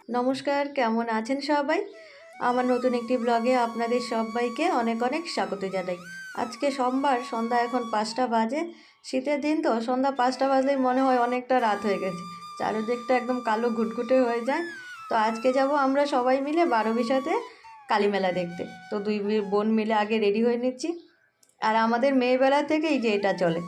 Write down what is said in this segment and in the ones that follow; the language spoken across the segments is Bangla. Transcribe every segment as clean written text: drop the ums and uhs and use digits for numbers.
নমস্কার, কেমন আছেন সবাই? আমার নতুন একটি ব্লগে আপনাদের সবাইকে অনেক অনেক স্বাগত জানাই। আজকে সোমবার, সন্ধ্যা এখন 5টা বাজে। শীতের দিন তো সন্ধ্যা 5টা বাজলেই মনে হয় অনেকটা রাত হয়ে গেছে, চারিদিকটা একদম কালো ঘুটঘুটে হয়ে যায়। তো আজকে যাব আমরা সবাই মিলে 12বিশাতে কালী মেলা দেখতে। তো দুই বোন মিলে আগে রেডি হয়ে নিচ্ছি। আর আমাদের মেয়েবেলা থেকেই যে এটা চলে,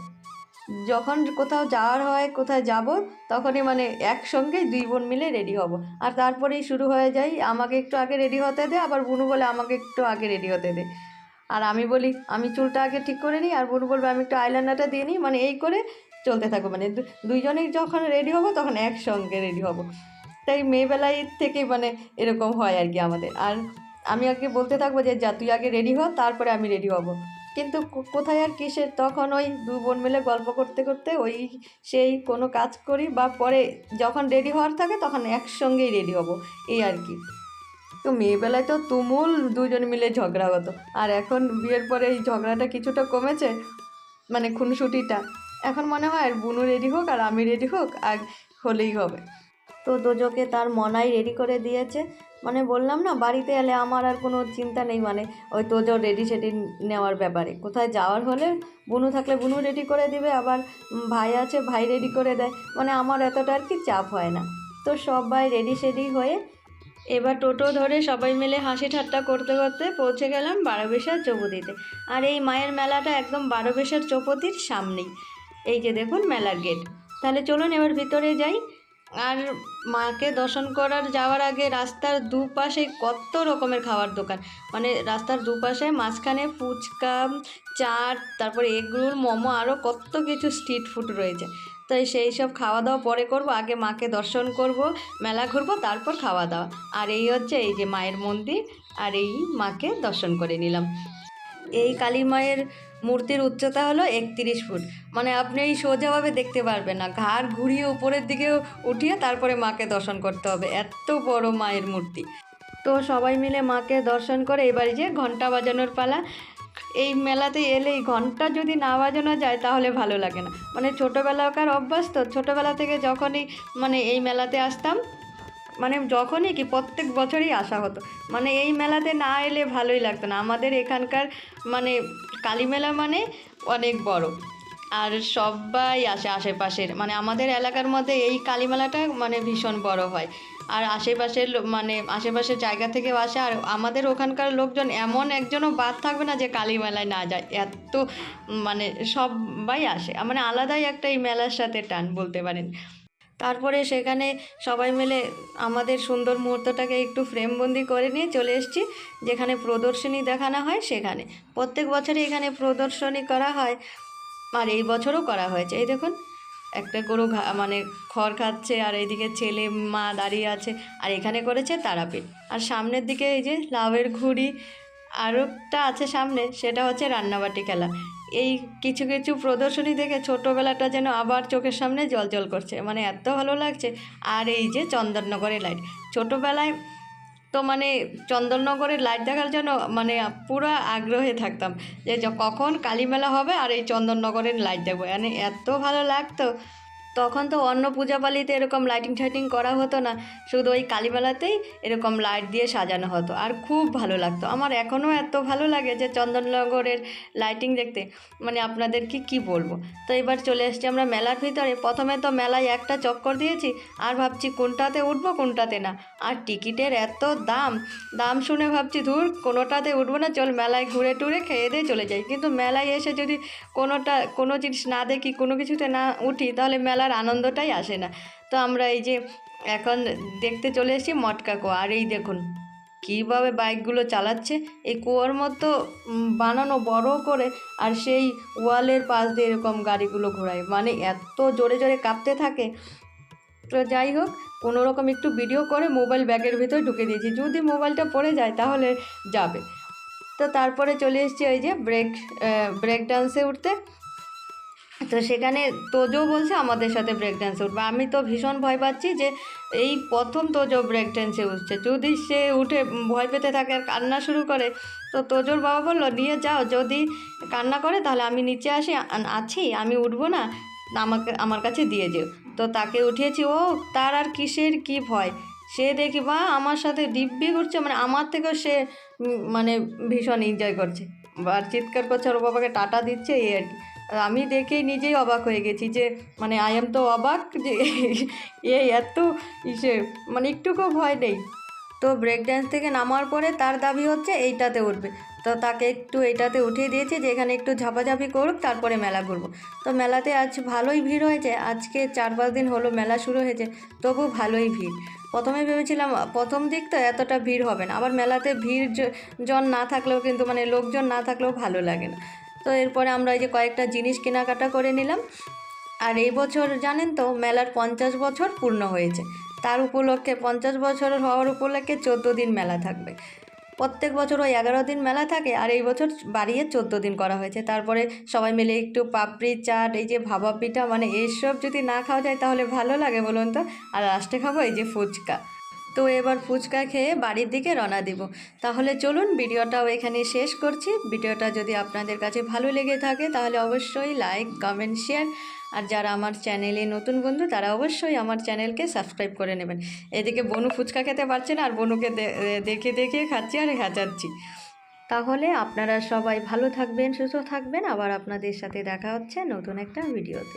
যখন কোথাও যাওয়ার হয়, কোথায় যাব, তখনই মানে একসঙ্গেই দুই বোন মিলে রেডি হব। আর তারপরেই শুরু হয়ে যায়, আমাকে একটু আগে রেডি হতে দে, আবার বুনু বলে আমাকে একটু আগে রেডি হতে দে। আর আমি বলি আমি চুলটা আগে ঠিক করে নিই, আর বুনু বলবে আমি একটু আইলাইনারটা দিয়ে নিই। মানে এই করে চলতে থাকবো, মানে দুইজনেই যখন রেডি হব তখন একসঙ্গে রেডি হব। তাই মেয়েবেলায় থেকেই মানে এরকম হয় আর কি আমাদের। আর আমি আগে বলতে থাকবো যে যা তুই আগে রেডি হ, তারপরে আমি রেডি হব। কিন্তু কোথায় আর কিসের, তখন ওই দু বোন মিলে গল্প করতে করতে ওই সেই কোনো কাজ করি, বা পরে যখন রেডি হওয়ার থাকে তখন একসঙ্গেই রেডি হব, এই আর কি। তো মেয়েবেলায় তো তুমুল দুজন মিলে ঝগড়া হতো, আর এখন বিয়ের পরে এই ঝগড়াটা কিছুটা কমেছে, মানে খুনসুটিটা। এখন মনে হয় আর বুনু রেডি হোক আর আমি রেডি হোক, আর হলেই হবে। তো দোজোকে তার মনাই রেডি করে দিয়েছে। মানে বললাম না, বাড়িতে এলে আমার আর কোনো চিন্তা নেই, মানে ওই তোজো রেডি সেডি নেওয়ার ব্যাপারে। কোথায় যাওয়ার হলে বুনু থাকলে বুনু রেডি করে দিবে, আবার ভাই আছে ভাই রেডি করে দেয়, মানে আমার এতটা আর কি চাপ হয় না। তো সবাই রেডি সেডি হয়ে এবার টোটো ধরে সবাই মিলে হাসি ঠাট্টা করতে করতে পৌঁছে গেলাম 12বিশার চৌপতিতে। আর এই মায়ের মেলাটা একদম 12বিশার চৌপতির সামনেই, এই যে দেখুন মেলার গেট। তাহলে চলুন এবার ভিতরে যাই। আর মাকে দর্শন করার যাওয়ার আগে রাস্তার দুপাশে কত রকমের খাওয়ার দোকান, মানে রাস্তার দুপাশে, মাঝখানে ফুচকা, চাট, তারপরে এগরোল, মোমো, আরও কত কিছু স্ট্রিট ফুড রয়েছে। তাই সেই সব খাওয়া দাওয়া পরে করব, আগে মাকে দর্শন করব, মেলা ঘুরবো, তারপর খাওয়া দাওয়া। আর এই হচ্ছে এই যে মায়ের মন্দির, আর এই মাকে দর্শন করে নিলাম। এই কালী মায়ের মূর্তির উচ্চতা হলো 31 ফুট, মানে আপনি এই সোজাভাবে দেখতে পারবেন না, ঘাড় ঘুরিয়ে উপরের দিকে উঠিয়ে তারপরে মাকে দর্শন করতে হবে, এত বড় মায়ের মূর্তি। তো সবাই মিলে মাকে দর্শন করে এবারে যে ঘন্টা বাজানোর পালা। এই মেলাতে এলেই ঘন্টা যদি না বাজানো যায় তাহলে ভালো লাগে না, মানে ছোটোবেলাকার অভ্যাস তো, ছোটোবেলা থেকে যখনই মানে এই মেলাতে আসতাম, মানে যখনই কি প্রত্যেক বছরই আসা হতো, মানে এই মেলাতে না এলে ভালোই লাগতো না। আমাদের এখানকার মানে কালী মেলা মানে অনেক বড়, আর সবাই আসে আশেপাশের, মানে আমাদের এলাকার মধ্যে এই কালী মেলাটা মানে ভীষণ বড় হয়। আর আশেপাশের মানে আশেপাশের জায়গা থেকেও আসে, আর আমাদের ওখানকার লোকজন এমন একজনও বাদ থাকবে না যে কালী মেলায় না যায়, এত মানে সবাই আসে, মানে আলাদাই একটা এই মেলার সাথে টান বলতে পারেন। তারপরে সেখানে সবাই মিলে আমাদের সুন্দর মুহূর্তটাকে একটু ফ্রেমবন্দি করে নিয়ে চলে এসেছি যেখানে প্রদর্শনী দেখানো হয় সেখানে। প্রত্যেক বছরই এখানে প্রদর্শনী করা হয়, আর এই বছরও করা হয়েছে। এই দেখুন একটা গরু মানে খড় খাচ্ছে, আর এইদিকে ছেলে মা দাঁড়িয়ে আছে, আর এখানে করেছে তারাপীঠ। আর সামনের দিকে এই যে লাউয়ের ঘুড়ি, আরও একটা আছে সামনে, সেটা হচ্ছে রান্নাবাটি খেলা। এই কিছু কিছু প্রদর্শনী দেখে ছোটোবেলাটা যেন আবার চোখের সামনে জল করছে, মানে এত ভালো লাগছে। আর এই যে চন্দননগরের লাইট, ছোটোবেলায় তো মানে চন্দননগরের লাইট দেখার জন্য মানে পুরো আগ্রহে থাকতাম যে কখন কালীমেলা হবে আর এই চন্দননগরের লাইট দেখবো, মানে এত ভালো লাগতো। তখন তো অন্য পূজাপালিতে এরকম লাইটিং টাইটিং করা হতো না, শুধু ওই কালীমেলাতেই এরকম লাইট দিয়ে সাজানো হতো, আর খুব ভালো লাগতো। আমার এখনও এত ভালো লাগে যে চন্দননগরের লাইটিং দেখতে, মানে আপনাদের কি বলবো। তো এবার চলে এসেছি আমরা মেলার ভিতরে। প্রথমে তো মেলায় একটা চক্কর দিয়েছি, আর ভাবছি কোনটাতে উঠবো কোনটাতে না। আর টিকিটের এত দাম, দাম শুনে ভাবছি ধুর কোনোটাতে উঠবো না, চল মেলায় ঘুরে টুরে খেয়ে দিয়ে চলে যাই। কিন্তু মেলায় এসে যদি কোনো জিনিস না দেখি, কোনো কিছুতে না উঠি, তাহলে মেলার আনন্দটাই আসে না। তো আমরা এই যে এখন দেখতে চলে এসেছি মটকা কুয়া। আর এই দেখুন কীভাবে বাইকগুলো চালাচ্ছে, এই কুয়োর মতো বানানো বড় করে, আর সেই ওয়ালের পাশ দিয়ে এরকম গাড়িগুলো ঘোরায়, মানে এত জোরে জোরে কাঁপতে থাকে। তো যাই হোক, কোনো রকম একটু ভিডিও করে মোবাইল ব্যাগের ভিতরে ঢুকে দিয়েছি, যদি মোবাইলটা পড়ে যায় তাহলে যাবে। তো তারপরে চলে এসেছি ওই যে ব্রেক ডান্সে উঠতে। তো সেখানে তোজো বলছে আমাদের সাথে ব্রেক ডান্সে উঠবে, আমি তো ভীষণ ভয় পাচ্ছি যে এই প্রথম তোজো ব্রেক ডান্সে উঠছে, যদি সে উঠে ভয় পেতে থাকে আর কান্না শুরু করে, তো তোজোর বাবা বললো নিয়ে যাও, যদি কান্না করে তাহলে আমি নিচে আছি, আমি উঠবো না, আমার কাছে দিয়ে যেও। তো তাকে উঠিয়েছি, ও তার আর কিসের কি ভয়, সে দেখি বা আমার সাথে দিব্যি করছে, মানে আমার থেকেও সে মানে ভীষণ এনজয় করছে, আর চিৎকার করছে, ওর বাবাকে টাটা দিচ্ছে, এই আর কি। আর আমি দেখেই নিজেই অবাক হয়ে গেছি যে মানে আই এম তো অবাক যে এই এত ইসে মানে একটুকুও ভয় নেই। তো ব্রেক ড্যান্স থেকে নামার পরে তার দাবি হচ্ছে এইটাতে উঠবে। তো তাকে একটু এইটাতে উঠিয়ে দিয়েছি যে এখানে একটু ঝাপাঝাপি করুক, তারপরে মেলা ঘুরবো। তো মেলাতে আজ ভালোই ভিড় হয়েছে, আজকে 4-5 দিন হলো মেলা শুরু হয়েছে, তবু ভালোই ভিড়। প্রথমে ভেবেছিলাম প্রথম দিক তো এতটা ভিড় হবে না, আবার মেলাতে ভিড় জন না থাকলেও কিন্তু মানে লোকজন না থাকলেও ভালো লাগে না। তো এরপরে আমরা এই যে কয়েকটা জিনিস কেনাকাটা করে নিলাম। আর এই বছর জানেন তো মেলার 50 বছর পূর্ণ হয়েছে, তার উপলক্ষে 50 বছর হওয়ার উপলক্ষে 14 দিন মেলা থাকবে। প্রত্যেক বছর ওই 11 দিন মেলা থাকে, আর এই বছর বাড়িয়ে 14 দিন করা হয়েছে। তারপরে সবাই মিলে একটু পাপড়ি চাট, এই যে ভাপা পিঠা, মানে এইসব যদি না খাওয়া যায় তাহলে ভালো লাগে বলুন তো। আর লাস্টে খাবো এই যে ফুচকা। তো এবার ফুচকা খেয়ে বাড়ির দিকে রওনা দিব। তাহলে চলুন ভিডিওটাও এখানে শেষ করছি। ভিডিওটা যদি আপনাদের কাছে ভালো লেগে থাকে তাহলে অবশ্যই লাইক, কমেন্ট, শেয়ার। আর যারা আমার চ্যানেলে নতুন বন্ধু তারা অবশ্যই আমার চ্যানেলকে সাবস্ক্রাইব করে নেবেন। এদিকে বনু ফুচকা খেতে পারছে না, আর বনুকে দেখে দেখে খাচ্ছি আর খাচাচ্ছি। তাহলে আপনারা সবাই ভালো থাকবেন, সুস্থ থাকবেন, আবার আপনাদের সাথে দেখা হচ্ছে নতুন একটা ভিডিওতে।